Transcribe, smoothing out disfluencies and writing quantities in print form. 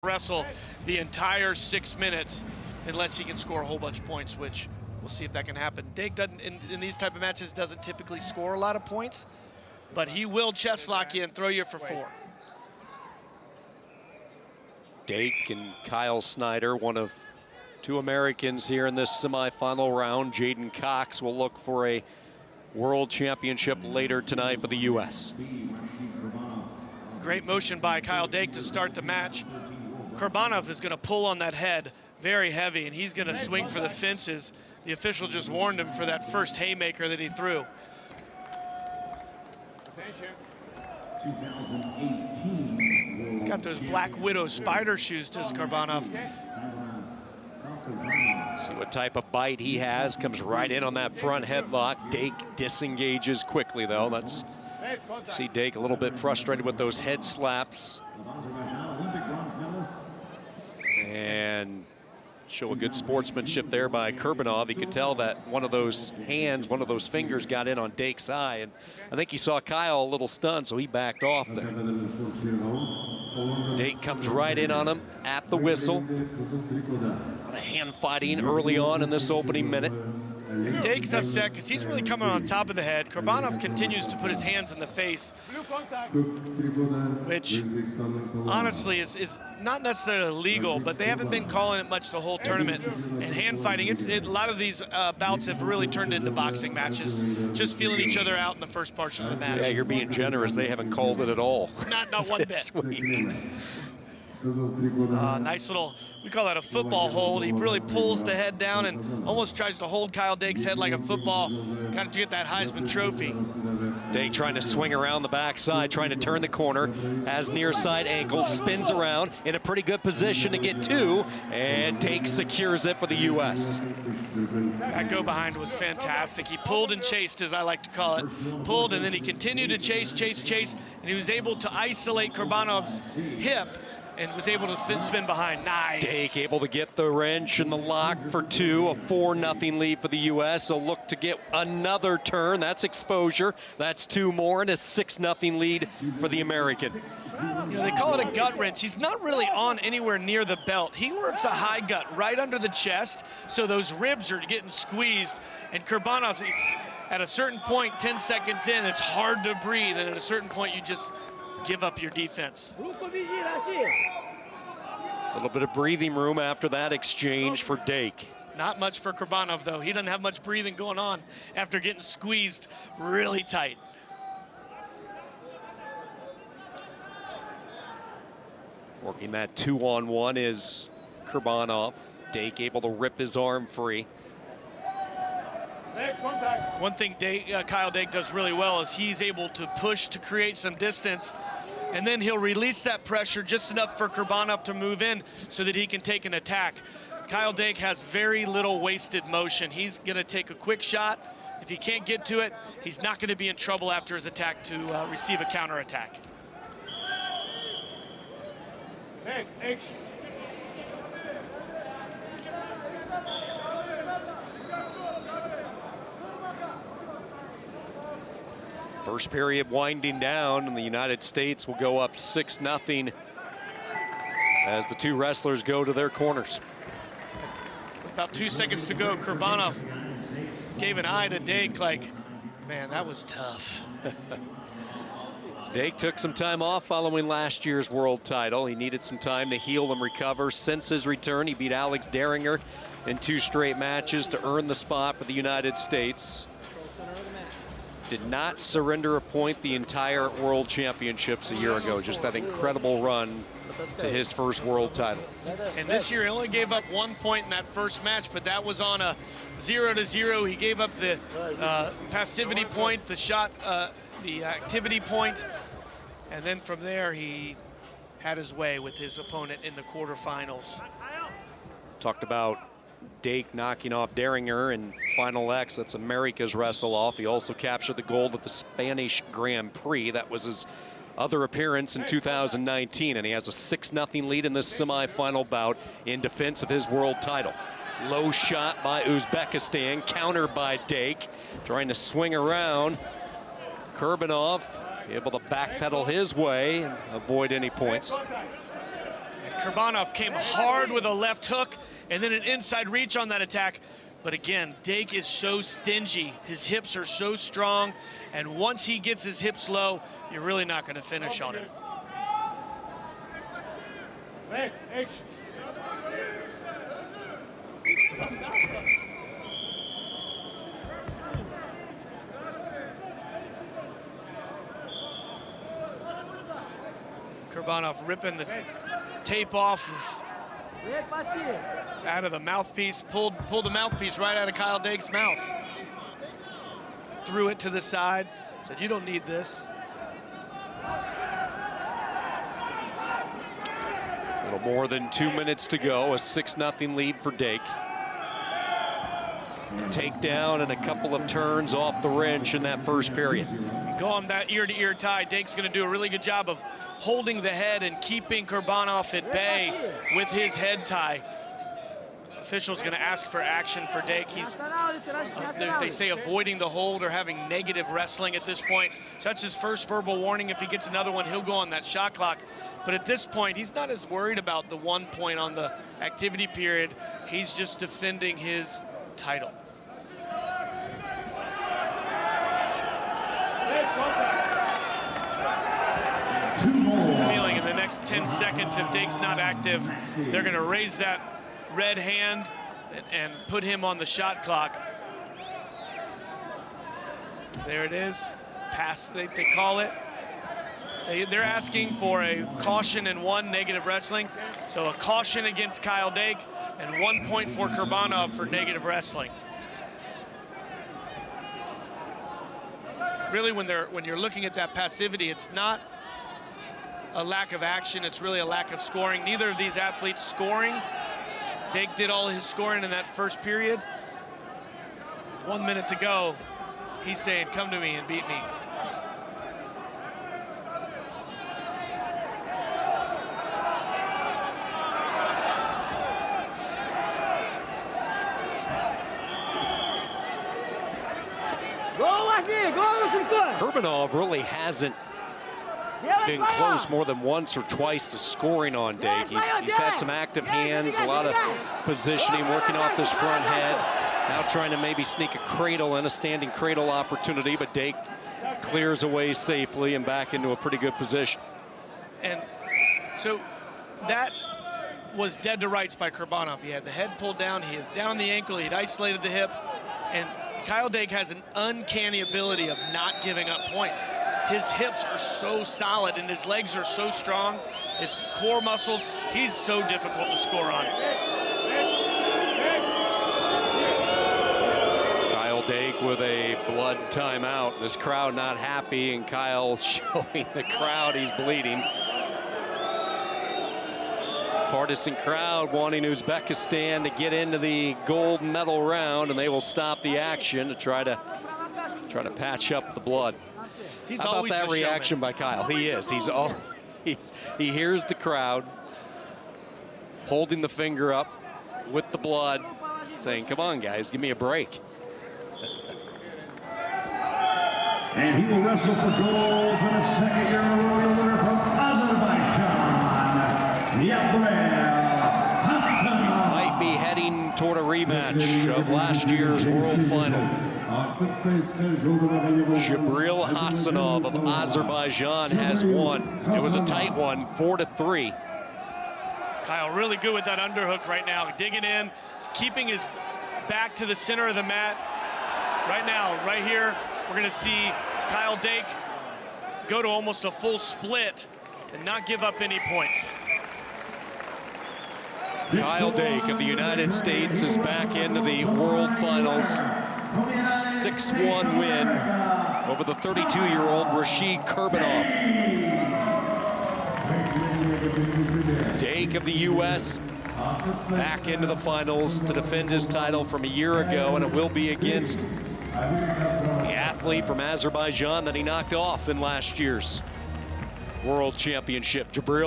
wrestle the entire 6 minutes unless he can score a whole bunch of points, which we'll see if that can happen. Dake doesn't, in these type of matches, doesn't typically score a lot of points, but he will chest lock you and throw you for 4. Dake and Kyle Snyder, one of 2 Americans here in this semifinal round. Jaden Cox will look for a world championship later tonight for the U.S. Great motion by Kyle Dake to start the match. KURBANOV is going to pull on that head very heavy, and he's going to swing for the fences. The official just warned him for that first haymaker that he threw. 2018. He's got those Black Widow spider shoes, does KURBANOV. See what type of bite he has. Comes right in on that front headlock. Dake disengages quickly, though. Let's see Dake a little bit frustrated with those head slaps. And show a good sportsmanship there by KURBANOV. He could tell that one of those hands, one of those fingers got in on Dake's eye. And I think he saw Kyle a little stunned, so he backed off there. Dake comes right in on him at the whistle. A lot of hand fighting early on in this opening minute. Dake's upset because he's really coming on top of the head. KURBANOV continues to put his hands in the face, which honestly is not necessarily illegal, but they haven't been calling it much the whole tournament. And hand fighting, a lot of these bouts have really turned into boxing matches, just feeling each other out in the first portion of the match. Yeah, you're being generous. They haven't called it at all. Not one bit. Nice little, we call that a football hold. He really pulls the head down and almost tries to hold Kyle Dake's head like a football, kind of to get that Heisman Trophy. Dake trying to swing around the backside, trying to turn the corner, has near side ankle, spins around in a pretty good position to get 2, and Dake secures it for the U.S. That go behind was fantastic. He pulled and chased, as I like to call it. Pulled, and then he continued to chase, and he was able to isolate KURBANOV's hip and was able to spin behind. Nice. Dake able to get the wrench and the lock for 2, a 4-0 lead for the U.S. So look to get another turn. That's exposure. That's 2 more, and a 6-0 lead for the American. You know, they call it a gut wrench. He's not really on anywhere near the belt. He works a high gut right under the chest, so those ribs are getting squeezed. And KURBANOV, at a certain point, 10 seconds in, it's hard to breathe, and at a certain point, you just give up your defense. A little bit of breathing room after that exchange for Dake. Not much for KURBANOV, though. He doesn't have much breathing going on after getting squeezed really tight. Working that 2-on-1 is KURBANOV. Dake able to rip his arm free. One thing Kyle Dake does really well is he's able to push to create some distance, and then he'll release that pressure just enough for KURBANOV to move in so that he can take an attack. Kyle Dake has very little wasted motion. He's going to take a quick shot. If he can't get to it, he's not going to be in trouble after his attack to receive a counterattack. First period winding down, and the United States will go up 6-0 as the 2 wrestlers go to their corners. About 2 seconds to go. KURBANOV gave an eye to Dake like, man, that was tough. Dake took some time off following last year's world title. He needed some time to heal and recover. Since his return, he beat Alex Deringer in 2 straight matches to earn the spot for the United States. Did not surrender a point the entire World Championships a year ago. Just that incredible run to his first world title. And this year he only gave up 1 point in that first match, but that was on a 0-0. He gave up the passivity point, the shot, the activity point, and then from there he had his way with his opponent in the quarterfinals. Talked about Dake knocking off Deringer in Final X. That's America's wrestle-off. He also captured the gold at the Spanish Grand Prix. That was his other appearance in 2019, and he has a 6-0 lead in this semifinal bout in defense of his world title. Low shot by Uzbekistan, countered by Dake, trying to swing around. KURBANOV able to backpedal his way and avoid any points. Kurbanov came hard with a left hook and then an inside reach on that attack. But again, Dake is so stingy. His hips are so strong. And once he gets his hips low, you're really not going to finish on him. Kurbanov ripping the tape off out of the mouthpiece, pulled the mouthpiece right out of Kyle Dake's mouth. Threw it to the side, said, "You don't need this." A little more than 2 minutes to go, a 6-0 lead for Dake. Takedown and a couple of turns off the wrench in that first period. Go on that ear-to-ear tie. Dake's going to do a really good job of holding the head and keeping Kurbanov at bay with his head tie. Official's going to ask for action for Dake. He's, they say, avoiding the hold or having negative wrestling at this point. So that's his first verbal warning. If he gets another one, he'll go on that shot clock. But at this point, he's not as worried about the 1 point on the activity period. He's just defending his title. Feeling in the next 10 seconds, if Dake's not active, they're going to raise that red hand and put him on the shot clock. There it is. Pass, they call it. They're asking for a caution and 1 negative wrestling. So a caution against Kyle Dake and 1 point for Kurbanov for negative wrestling. Really, when you're looking at that passivity, it's not a lack of action, it's really a lack of scoring. Neither of these athletes scoring. Dake did all his scoring in that first period. 1 minute to go. He's saying, "Come to me and beat me." Kurbanov really hasn't been close more than once or twice to scoring on Dake. He's had some active hands, a lot of positioning, working off this front head. Now trying to maybe sneak a cradle in, a standing cradle opportunity, but Dake clears away safely and back into a pretty good position. And so that was dead to rights by Kurbanov. He had the head pulled down, he is down the ankle, he'd isolated the hip, and Kyle Dake has an uncanny ability of not giving up points. His hips are so solid and his legs are so strong, his core muscles, he's so difficult to score on. Kyle Dake with a blood timeout. This crowd not happy, and Kyle showing the crowd he's bleeding. Partisan crowd wanting Uzbekistan to get into the gold medal round, and they will stop the action to try to patch up the blood. He's How about that reaction by Kyle? He is. He hears the crowd holding the finger up with the blood, saying, "Come on, guys, give me a break." And he will wrestle for gold for the second year in a row, the winner from Azerbaijan, Might be heading toward a rematch of last year's world final. Jabril Hasanov of Azerbaijan has won. It was a tight one, 4-3. Kyle really good with that underhook right now, digging in, keeping his back to the center of the mat. Right now, right here, we're gonna see Kyle Dake go to almost a full split and not give up any points. Kyle Dake of the United States is back into the World Finals. 6-1 win over the 32-year-old Rashid Kurbanov. Dake of the U.S. back into the finals to defend his title from a year ago, and it will be against the athlete from Azerbaijan that he knocked off in last year's World Championship, Jabril